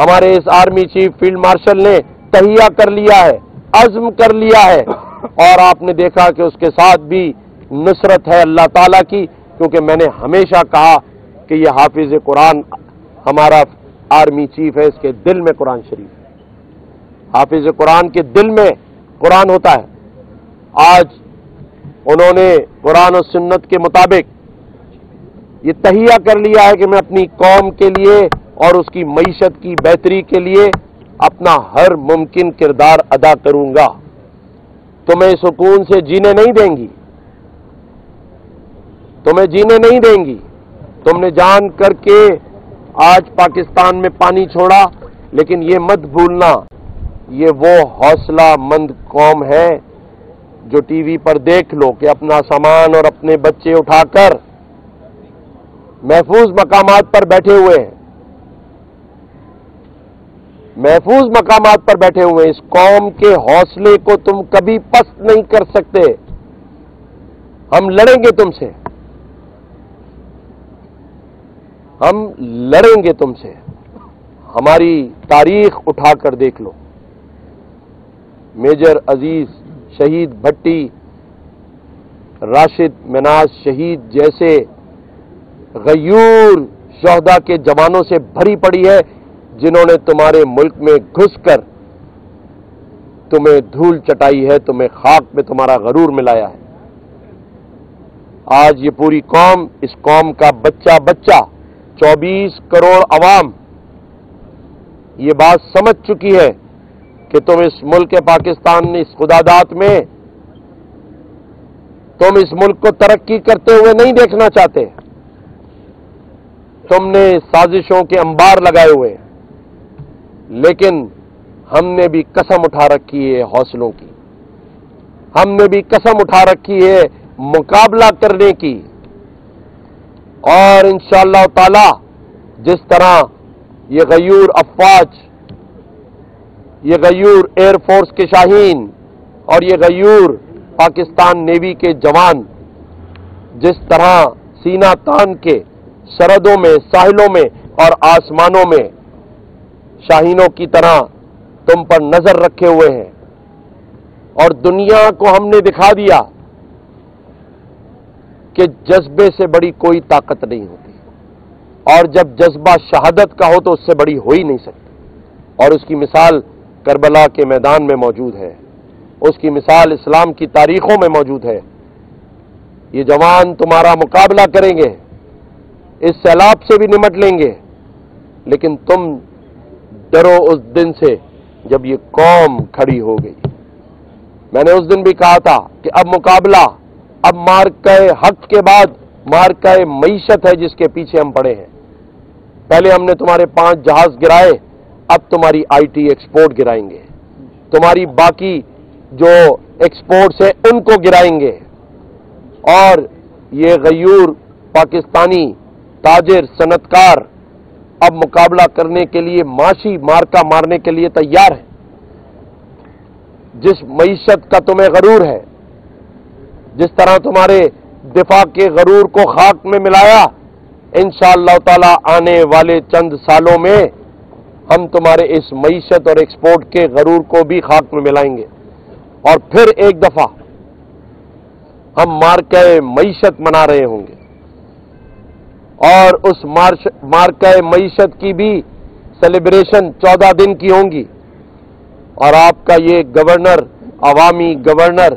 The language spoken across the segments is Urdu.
ہمارے اس آرمی چیف فیلڈ مارشل نے تہیہ کر لیا ہے، عزم کر لیا ہے، اور آپ نے دیکھا کہ اس کے ساتھ بھی نصرت ہے اللہ تعالیٰ کی، کیونکہ میں نے ہمیشہ کہا کہ یہ حافظ قرآن ہمارا آرمی چیف ہے، اس کے دل میں قرآن شریف ہے، حافظ قرآن کے دل میں قرآن ہوتا ہے۔ آج انہوں نے قرآن و سنت کے مطابق یہ تہیہ کر لیا ہے کہ میں اپنی قوم کے لیے اور اس کی معیشت کی بہتری کے لیے اپنا ہر ممکن کردار ادا کروں گا۔ تمہیں سکون سے جینے نہیں دیں گی، تمہیں جینے نہیں دیں گی۔ تم نے جان کر کے آج پاکستان میں پانی چھوڑا، لیکن یہ مت بھولنا یہ وہ حوصلہ مند قوم ہے جو ٹی وی پر دیکھ لو کہ اپنا سامان اور اپنے بچے اٹھا کر محفوظ مقامات پر بیٹھے ہوئے ہیں، محفوظ مقامات پر بیٹھے ہوئے ہیں۔ اس قوم کے حوصلے کو تم کبھی پست نہیں کر سکتے۔ ہم لڑیں گے تم سے، ہم لڑیں گے تم سے۔ ہماری تاریخ اٹھا کر دیکھ لو، میجر عزیز شہید بھٹی، راشد مناز شہید جیسے غیور شہداء کے جوانوں سے بھری پڑی ہے، جنہوں نے تمہارے ملک میں گھس کر تمہیں دھول چٹائی ہے، تمہیں خاک میں تمہارا غرور ملایا ہے۔ آج یہ پوری قوم، اس قوم کا بچہ بچہ 24 کروڑ عوام یہ بات سمجھ چکی ہے کہ تم اس ملک پاکستان نے اس خداداد میں تم اس ملک کو ترقی کرتے ہوئے نہیں دیکھنا چاہتے۔ تم نے سازشوں کے انبار لگائے ہوئے، لیکن ہم نے بھی قسم اٹھا رکھی ہے حوصلوں کی، ہم نے بھی قسم اٹھا رکھی ہے مقابلہ کرنے کی، اور انشاءاللہ تعالی جس طرح یہ غیور افواج، یہ غیور ایئر فورس کے شاہین اور یہ غیور پاکستان نیوی کے جوان جس طرح سینہ تان کے سرحدوں میں، ساحلوں میں اور آسمانوں میں شاہینوں کی طرح تم پر نظر رکھے ہوئے ہیں، اور دنیا کو ہم نے دکھا دیا کہ جذبے سے بڑی کوئی طاقت نہیں ہوتی، اور جب جذبہ شہادت کا ہو تو اس سے بڑی ہو ہی نہیں سکتی، اور اس کی مثال کربلا کے میدان میں موجود ہے، اس کی مثال اسلام کی تاریخوں میں موجود ہے۔ یہ جوان تمہارا مقابلہ کریں گے، اس سیلاب سے بھی نمٹ لیں گے، لیکن تم ڈرو اس دن سے جب یہ قوم کھڑی ہو گئی۔ میں نے اس دن بھی کہا تھا کہ اب مقابلہ، اب مارکہ حق کے بعد مارکہ معیشت ہے جس کے پیچھے ہم پڑے ہیں۔ پہلے ہم نے تمہارے 5 جہاز گرائے، اب تمہاری آئی ٹی ایکسپورٹ گرائیں گے، تمہاری باقی جو ایکسپورٹس ہیں ان کو گرائیں گے، اور یہ غیور پاکستانی تاجر صنعتکار اب مقابلہ کرنے کے لیے معاشی مارکہ مارنے کے لیے تیار ہے۔ جس معیشت کا تمہیں غرور ہے، جس طرح تمہارے دفاع کے غرور کو خاک میں ملایا، انشاءاللہ تعالی آنے والے چند سالوں میں ہم تمہارے اس معیشت اور ایکسپورٹ کے غرور کو بھی خاک میں ملائیں گے، اور پھر ایک دفعہ ہم مارکہ معیشت منا رہے ہوں گے، اور اس مارکہ معیشت کی بھی سیلیبریشن 14 دن کی ہوں گی، اور آپ کا یہ گورنر، عوامی گورنر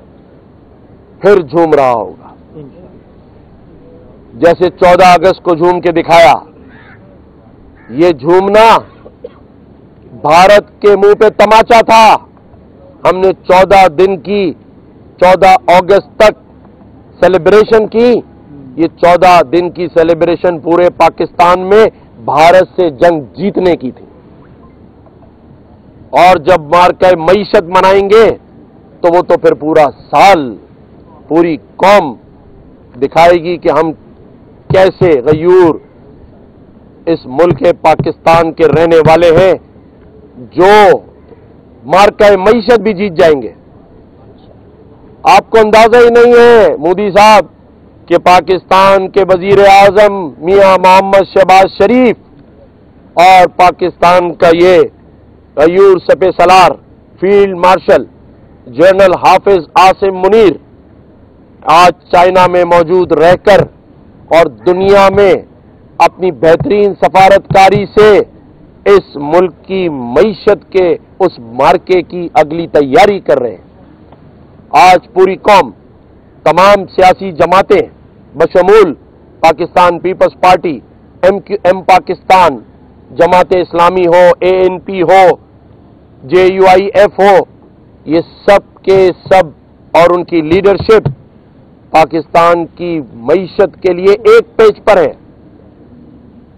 پھر جھوم رہا ہوگا، جیسے 14 اگست کو جھوم کے دکھایا۔ یہ جھومنا بھارت کے منہ پہ تماچا تھا۔ ہم نے 14 دن کی، 14 اگست تک سیلیبریشن کی۔ یہ 14 دن کی سیلیبریشن پورے پاکستان میں بھارت سے جنگ جیتنے کی تھی، اور جب مارکہ معیشت منائیں گے تو وہ تو پھر پورا سال پوری قوم دکھائے گی کہ ہم کیسے غیور اس ملک پاکستان کے رہنے والے ہیں، جو مارکہ معیشت بھی جیت جائیں گے۔ آپ کو اندازہ ہی نہیں ہے مودی صاحب کہ پاکستان کے وزیر اعظم میاں محمد شہباز شریف اور پاکستان کا یہ غیور سپہ سالار فیلڈ مارشل جنرل حافظ عاصم منیر آج چائنا میں موجود رہ کر اور دنیا میں اپنی بہترین سفارتکاری سے اس ملک کی معیشت کے اس مارکے کی اگلی تیاری کر رہے ہیں۔ آج پوری قوم، تمام سیاسی جماعتیں بشمول Pakistan People's Party, M Pakistan, Jamaat Islami ہو، ANP ہو، JUIF ہو، یہ سب کے سب اور ان کی لیڈرشپ پاکستان کی معیشت کے لیے ایک پیج پر ہے۔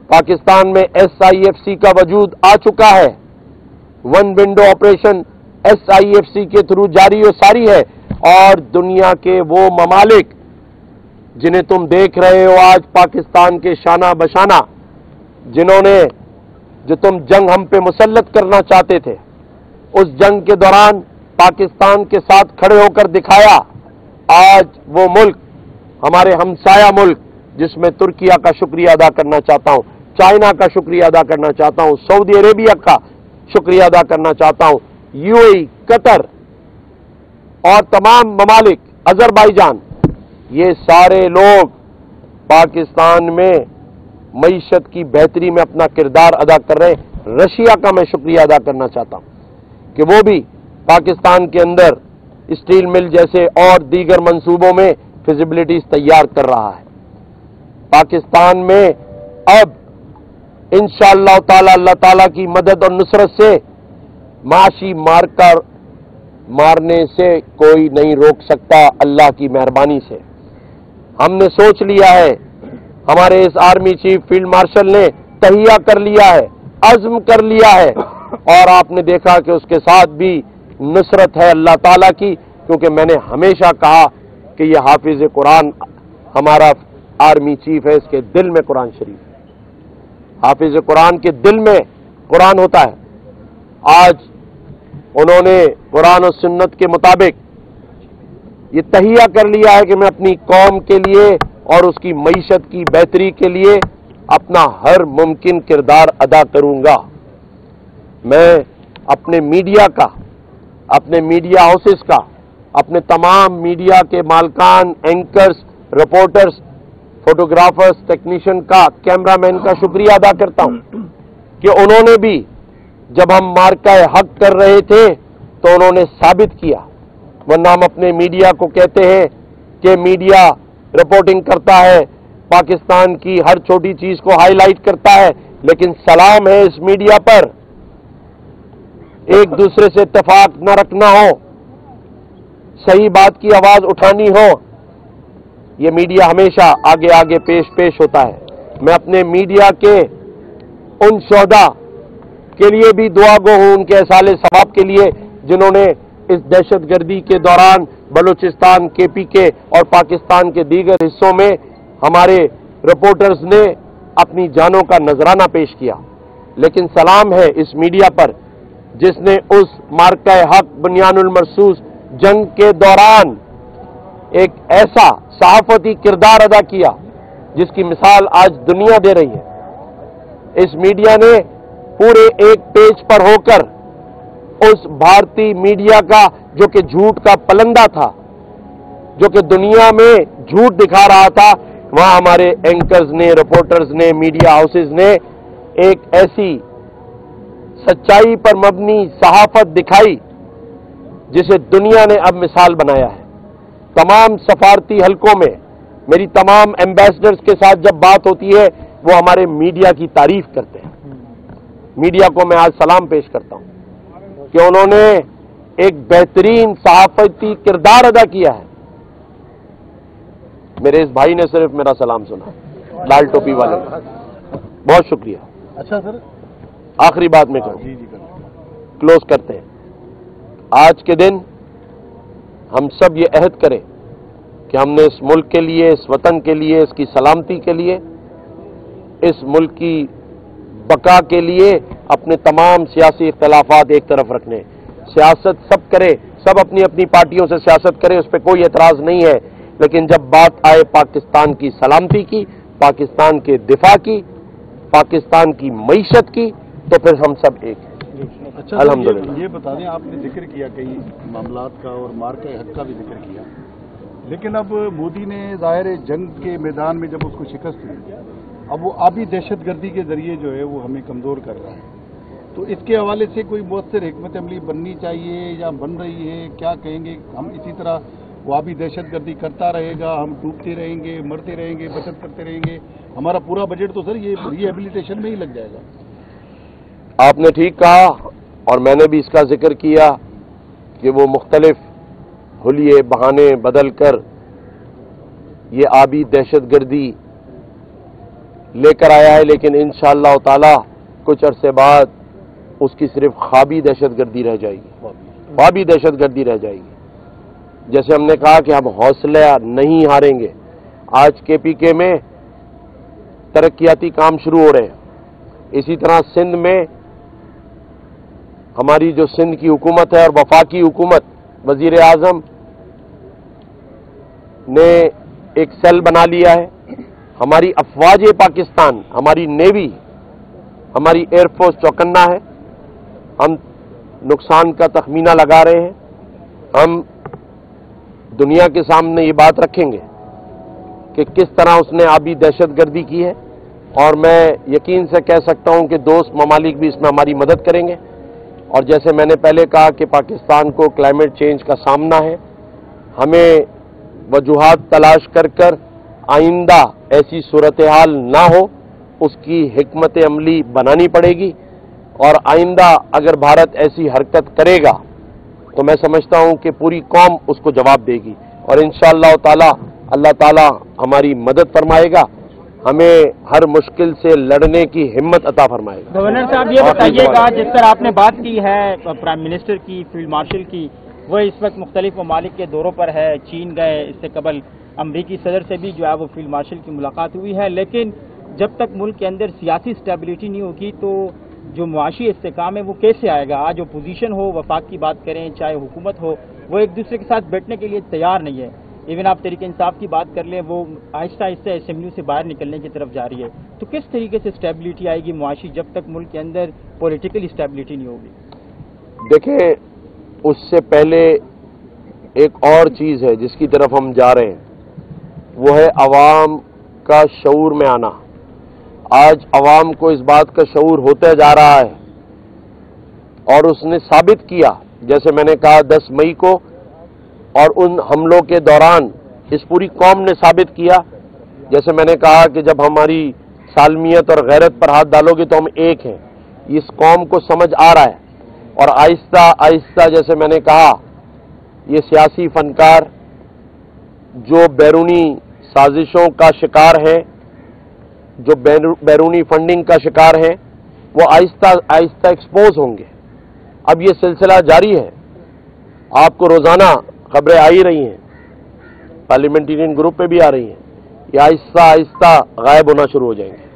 پاکستان میں SIFC کا وجود آ چکا ہے، ون ونڈو آپریشن SIFC کے تھرو جاری و ساری ہے، اور دنیا کے وہ ممالک جنہیں تم دیکھ رہے ہو آج پاکستان کے شانہ بشانہ، جنہوں نے جو تم جنگ ہم پہ مسلط کرنا چاہتے تھے، اس جنگ کے دوران پاکستان کے ساتھ کھڑے ہو کر دکھایا۔ آج وہ ملک، ہمارے ہمسایہ ملک، جس میں ترکیہ کا شکریہ ادا کرنا چاہتا ہوں، چائنا کا شکریہ ادا کرنا چاہتا ہوں، سعودی عربیہ کا شکریہ ادا کرنا چاہتا ہوں، UAE، قطر اور تمام ممالک، آذربائیجان، یہ سارے لوگ پاکستان میں معیشت کی بہتری میں اپنا کردار ادا کر رہے ہیں۔ رشیا کا میں شکریہ ادا کرنا چاہتا ہوں کہ وہ بھی پاکستان کے اندر اسٹیل مل جیسے اور دیگر منصوبوں میں فیزیبلٹیز تیار کر رہا ہے۔ پاکستان میں اب انشاءاللہ تعالی اللہ تعالیٰ کی مدد اور نصرت سے معاشی مارنے سے کوئی نہیں روک سکتا، اللہ کی مہربانی سے۔ ہم نے سوچ لیا ہے، ہمارے اس آرمی چیف فیلڈ مارشل نے تہیہ کر لیا ہے، عزم کر لیا ہے، اور آپ نے دیکھا کہ اس کے ساتھ بھی نصرت ہے اللہ تعالیٰ کی، کیونکہ میں نے ہمیشہ کہا کہ یہ حافظ قرآن ہمارا آرمی چیف ہے، اس کے دل میں قرآن شریف ہے، حافظ قرآن کے دل میں قرآن ہوتا ہے۔ آج انہوں نے قرآن و سنت کے مطابق یہ تہیہ کر لیا ہے کہ میں اپنی قوم کے لیے اور اس کی معیشت کی بہتری کے لیے اپنا ہر ممکن کردار ادا کروں گا۔ میں اپنے میڈیا کا، اپنے میڈیا ہاؤسز کا، اپنے تمام میڈیا کے مالکان، اینکرز، رپورٹرز، فوٹوگرافرز، ٹیکنیشین کا، کیمرہ مین کا شکریہ ادا کرتا ہوں کہ انہوں نے بھی جب ہم مارکہ حق کر رہے تھے تو انہوں نے ثابت کیا، ورنہ ہم اپنے میڈیا کو کہتے ہیں کہ میڈیا رپورٹنگ کرتا ہے، پاکستان کی ہر چھوٹی چیز کو ہائی لائٹ کرتا ہے، لیکن سلام ہے اس میڈیا پر ایک دوسرے سے اتفاق نہ رکھنا ہو، صحیح بات کی آواز اٹھانی ہو، یہ میڈیا ہمیشہ آگے آگے پیش ہوتا ہے۔ میں اپنے میڈیا کے ان شہداء کے لیے بھی دعا گو ہوں، ان کے احصال ثواب کے لیے، جنہوں نے اس دہشت گردی کے دوران بلوچستان، KPK اور پاکستان کے دیگر حصوں میں ہمارے رپورٹرز نے اپنی جانوں کا نذرانہ پیش کیا۔ لیکن سلام ہے اس میڈیا پر جس نے اس مارکہ حق بنیان المرصوص جنگ کے دوران ایک ایسا صحافتی کردار ادا کیا جس کی مثال آج دنیا دے رہی ہے۔ اس میڈیا نے پورے ایک پیج پر ہو کر اس بھارتی میڈیا کا جو کہ جھوٹ کا پلندہ تھا، جو کہ دنیا میں جھوٹ دکھا رہا تھا، وہاں ہمارے اینکرز نے، رپورٹرز نے، میڈیا ہاؤسز نے ایک ایسی سچائی پر مبنی صحافت دکھائی جسے دنیا نے اب مثال بنایا ہے۔ تمام سفارتی حلقوں میں میری تمام ایمبیسڈرز کے ساتھ جب بات ہوتی ہے وہ ہمارے میڈیا کی تعریف کرتے ہیں۔ میڈیا کو میں آج سلام پیش کرتا ہوں کہ انہوں نے ایک بہترین صحافتی کردار ادا کیا ہے۔ میرے اس بھائی نے صرف میرا سلام سنا، لال ٹوپی والے، بہت شکریہ۔ اچھا سر، آخری بات میں کہوں، کلوز کرتے ہیں۔ آج کے دن ہم سب یہ عہد کریں کہ ہم نے اس ملک کے لیے، اس وطن کے لیے، اس کی سلامتی کے لیے، اس ملک کی بقا کے لیے اپنے تمام سیاسی اختلافات ایک طرف رکھنے۔ سیاست سب کرے، سب اپنی اپنی پارٹیوں سے سیاست کرے، اس پہ کوئی اعتراض نہیں ہے، لیکن جب بات آئے پاکستان کی سلامتی کی، پاکستان کے دفاع کی، پاکستان کی معیشت کی تو پھر ہم سب ایک ہیں. اچھا الحمدللہ. یہ بتا دیں، آپ نے ذکر کیا کئی معاملات کا اور مارکہ حق کا بھی ذکر کیا، لیکن اب مودی نے ظاہر جنگ کے میدان میں جب اس کو شکست ہوئی، اب وہ آبی دہشت گردی کے ذریعے جو ہے وہ ہمیں کمزور کر رہا ہے، تو اس کے حوالے سے کوئی مؤثر حکمت عملی بننی چاہیے یا بن رہی ہے؟ کیا کہیں گے؟ ہم اسی طرح وہ آبی دہشت گردی کرتا رہے گا، ہم ڈوبتے رہیں گے، مرتے رہیں گے، بچت کرتے رہیں گے، ہمارا پورا بجٹ تو سر یہ ری ایبلیٹیشن میں ہی لگ جائے گا. آپ نے ٹھیک کہا، اور میں نے بھی اس کا ذکر کیا کہ وہ مختلف حلیے بہانے بدل کر یہ آبی دہشت گردی لے کر آیا ہے، لیکن انشاءاللہ تعالی کچھ عرصے بعد اس کی صرف خوابی دہشت گردی رہ جائے گی، خوابی دہشت گردی رہ جائے گی. جیسے ہم نے کہا کہ ہم حوصلہ نہیں ہاریں گے. آج کے پی کے میں ترقیاتی کام شروع ہو رہے ہیں، اسی طرح سندھ میں ہماری جو سندھ کی حکومت ہے اور وفاقی حکومت، وزیر اعظم نے ایک سیل بنا لیا ہے. ہماری افواج پاکستان، ہماری نیوی، ہماری ایئر فورس چوکنا ہے. ہم نقصان کا تخمینہ لگا رہے ہیں. ہم دنیا کے سامنے یہ بات رکھیں گے کہ کس طرح اس نے آبی دہشت گردی کی ہے، اور میں یقین سے کہہ سکتا ہوں کہ دوست ممالک بھی اس میں ہماری مدد کریں گے. اور جیسے میں نے پہلے کہا کہ پاکستان کو کلائمیٹ چینج کا سامنا ہے، ہمیں وجوہات تلاش کر کر آئندہ ایسی صورتحال نہ ہو اس کی حکمت عملی بنانی پڑے گی. اور آئندہ اگر بھارت ایسی حرکت کرے گا تو میں سمجھتا ہوں کہ پوری قوم اس کو جواب دے گی، اور انشاءاللہ تعالی اللہ تعالی ہماری مدد فرمائے گا، ہمیں ہر مشکل سے لڑنے کی ہمت عطا فرمائے گا. گورنر صاحب یہ بتائیے گا، جس طرح آپ نے بات کی ہے پرائم منسٹر کی، فیلڈ مارشل کی، وہ اس وقت مختلف ممالک کے دوروں پر ہے، چین گئے، اس سے قبل امریکی صدر سے بھی جو ہے وہ فیلڈ مارشل کی ملاقات ہوئی ہے، لیکن جب تک ملک کے اندر سیاسی اسٹیبلٹی نہیں ہوگی تو جو معاشی استحکام ہے وہ کیسے آئے گا؟ آج اپوزیشن ہو، وفاق کی بات کریں، چاہے حکومت ہو، وہ ایک دوسرے کے ساتھ بیٹھنے کے لیے تیار نہیں ہے. ایون آپ تحریک انصاف کی بات کر لیں، وہ آہستہ آہستہ اسمبلی سے باہر نکلنے کی طرف جا رہی ہے. تو کس طریقے سے اسٹیبلٹی آئے گی معاشی جب تک ملک کے اندر پولیٹیکل اسٹیبلٹی نہیں ہوگی؟ دیکھیں، اس سے پہلے ایک اور چیز ہے جس کی طرف ہم جا رہے ہیں، وہ ہے عوام کا شعور میں آنا. آج عوام کو اس بات کا شعور ہوتا جا رہا ہے، اور اس نے ثابت کیا، جیسے میں نے کہا 10 مئی کو اور ان حملوں کے دوران اس پوری قوم نے ثابت کیا. جیسے میں نے کہا کہ جب ہماری سالمیت اور غیرت پر ہاتھ ڈالو گے تو ہم ایک ہیں، اس قوم کو سمجھ آ رہا ہے. اور آہستہ آہستہ جیسے میں نے کہا، یہ سیاسی فنکار جو بیرونی سازشوں کا شکار ہیں، جو بیرونی فنڈنگ کا شکار ہیں، وہ آہستہ آہستہ ایکسپوز ہوں گے. اب یہ سلسلہ جاری ہے، آپ کو روزانہ خبریں آ ہی رہی ہیں، پارلیمنٹرین گروپ پہ بھی آ رہی ہیں، یہ آہستہ آہستہ غائب ہونا شروع ہو جائیں گے.